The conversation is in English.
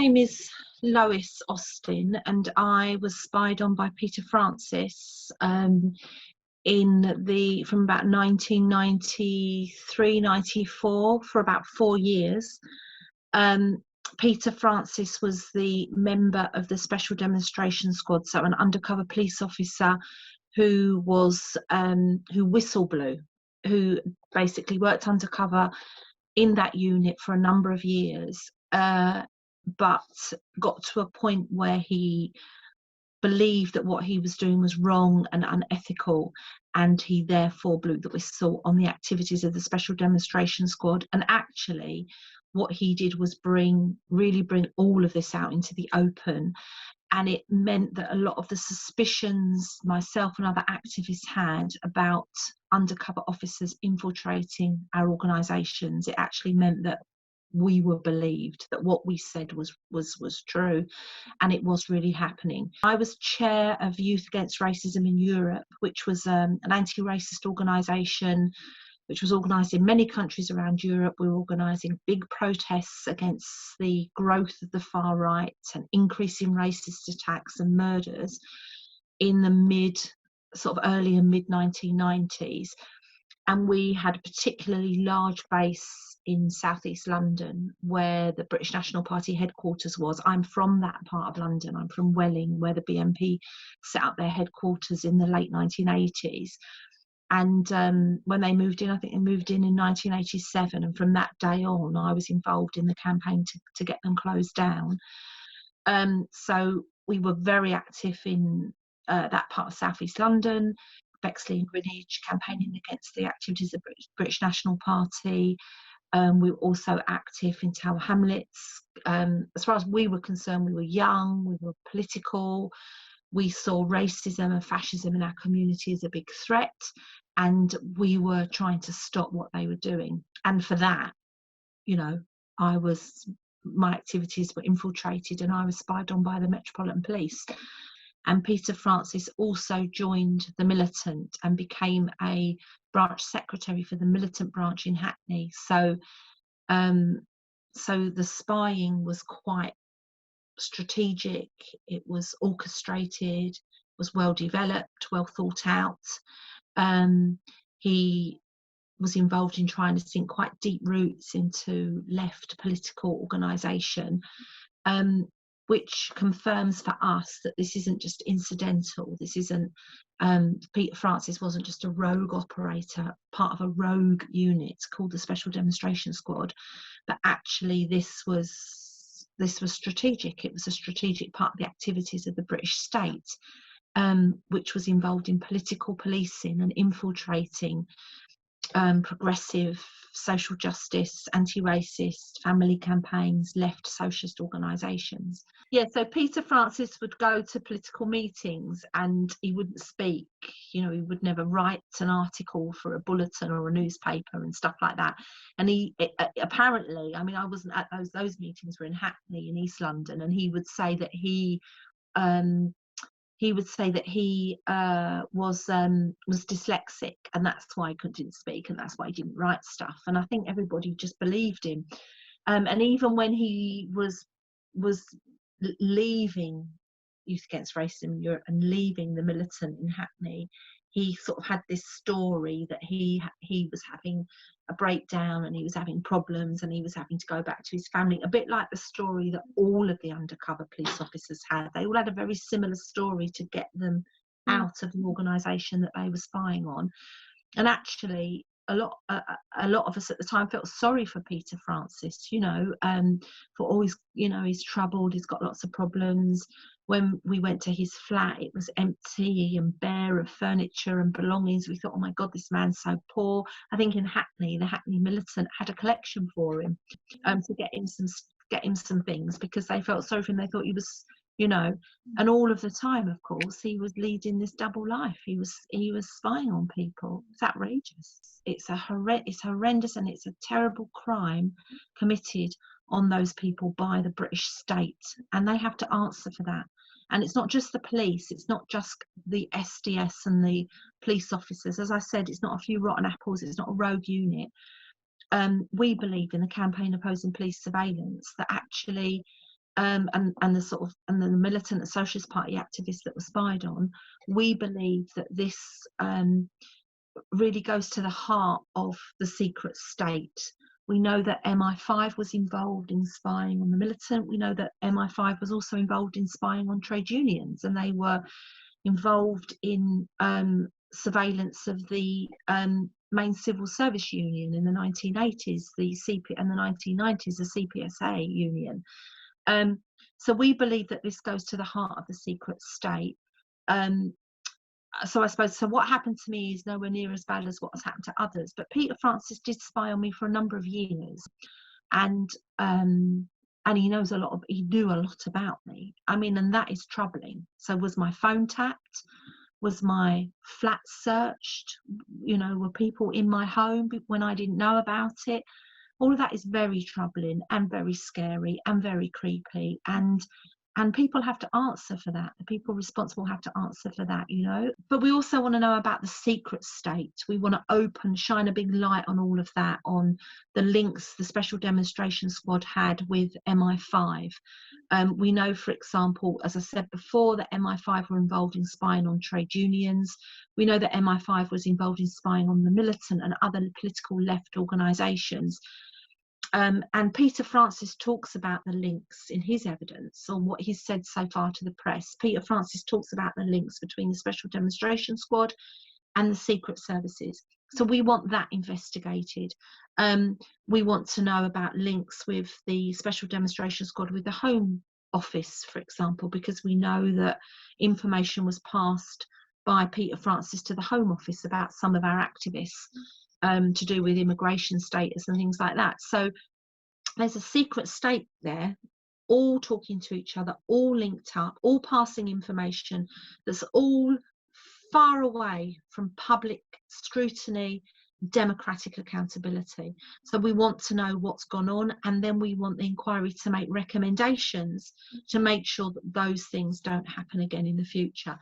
name is Lois Austin, and I was spied on by Peter Francis from about 1993-94 for about 4 years. Peter Francis was the member of the Special Demonstration Squad, so an undercover police officer who whistle blew, who basically worked undercover in that unit for a number of years, but got to a point where he believed that what he was doing was wrong and unethical, and he therefore blew the whistle on the activities of the Special Demonstration Squad. And actually what he did was really bring all of this out into the open, and it meant that a lot of the suspicions myself and other activists had about undercover officers infiltrating our organisations, it actually meant that we were believed, that what we said was true, and it was really happening. I was chair of Youth Against Racism in Europe, which was an anti-racist organisation which was organised in many countries around Europe. We were organising big protests against the growth of the far right and increasing racist attacks and murders in the early and mid 1990s. And we had a particularly large base in southeast London where the British National Party headquarters was. I'm from that part of London. I'm from Welling, where the BNP set up their headquarters in the late 1980s. And when they moved in, I think they moved in 1987. And from that day on, I was involved in the campaign to get them closed down. So we were very active in that part of southeast London, Bexley and Greenwich, campaigning against the activities of the British National Party. We were also active in Tower Hamlets. As far as we were concerned, we were young, we were political. We saw racism and fascism in our community as a big threat, and we were trying to stop what they were doing. And for that, my activities were infiltrated, and I was spied on by the Metropolitan Police. And Peter Francis also joined the militant and became a branch secretary for the militant branch in Hackney. So the spying was quite strategic, it was orchestrated, was well developed, well thought out. He was involved in trying to sink quite deep roots into left political organisation, which confirms for us that this isn't just incidental. This isn't Peter Francis wasn't just a rogue operator, part of a rogue unit called the Special Demonstration Squad, but actually this was strategic. It was a strategic part of the activities of the British state, which was involved in political policing and infiltrating progressive social justice, anti-racist, family campaigns, left socialist organisations. Yeah, so Peter Francis would go to political meetings and he wouldn't speak. He would never write an article for a bulletin or a newspaper and stuff like that. And he apparently, I wasn't at those meetings were in Hackney in East London, and he would say that he was dyslexic, and that's why he didn't speak, and that's why he didn't write stuff. And I think everybody just believed him. And even when he was leaving Youth Against Racism in Europe and leaving the militant in Hackney, he sort of had this story that he was having a breakdown and he was having problems and he was having to go back to his family, a bit like the story that all of the undercover police officers had. They all had a very similar story to get them out of the organisation that they were spying on. And actually a lot of us at the time felt sorry for Peter Francis, for he's troubled, he's got lots of problems. When we went to his flat, it was empty and bare of furniture and belongings. We thought, oh my God, this man's so poor. I think in Hackney, the Hackney militant had a collection for him to get him some things, because they felt sorry for him. They thought he was, and all of the time, of course, he was leading this double life. He was spying on people. It's outrageous. It's horrendous, and it's a terrible crime committed on those people by the British state, and they have to answer for that. And it's not just the police, it's not just the SDS and the police officers. As I said, it's not a few rotten apples, it's not a rogue unit. We believe in the campaign opposing police surveillance, that actually and the sort of and the militant and Socialist Party activists that were spied on, we believe that this really goes to the heart of the secret state. We know that MI5 was involved in spying on the militant. We know that MI5 was also involved in spying on trade unions, and they were involved in surveillance of the main civil service union in the 1980s, the CP, and the 1990s, the CPSA union. So we believe that this goes to the heart of the secret state. So I suppose, so what happened to me is nowhere near as bad as what has happened to others. But Peter Francis did spy on me for a number of years, and he knows he knew a lot about me. I mean, and that is troubling. So was my phone tapped? Was my flat searched? You know, were people in my home when I didn't know about it? All of that is very troubling and very scary and very creepy, and people have to answer for that. The people responsible have to answer for that, you know. But we also want to know about the secret state. We want to shine a big light on all of that, on the links the Special Demonstration Squad had with MI5. We know, for example, as I said before, that MI5 were involved in spying on trade unions. We know that MI5 was involved in spying on the militant and other political left organisations. And Peter Francis talks about the links in his evidence, or what he's said so far to the press. Peter Francis talks about the links between the Special Demonstration Squad and the secret services. So we want that investigated. We want to know about links with the Special Demonstration Squad with the Home Office, for example, because we know that information was passed by Peter Francis to the Home Office about some of our activists, to do with immigration status and things like that. So there's a secret state there, all talking to each other, all linked up, all passing information that's all far away from public scrutiny, democratic accountability. So we want to know what's gone on, and then we want the inquiry to make recommendations to make sure that those things don't happen again in the future.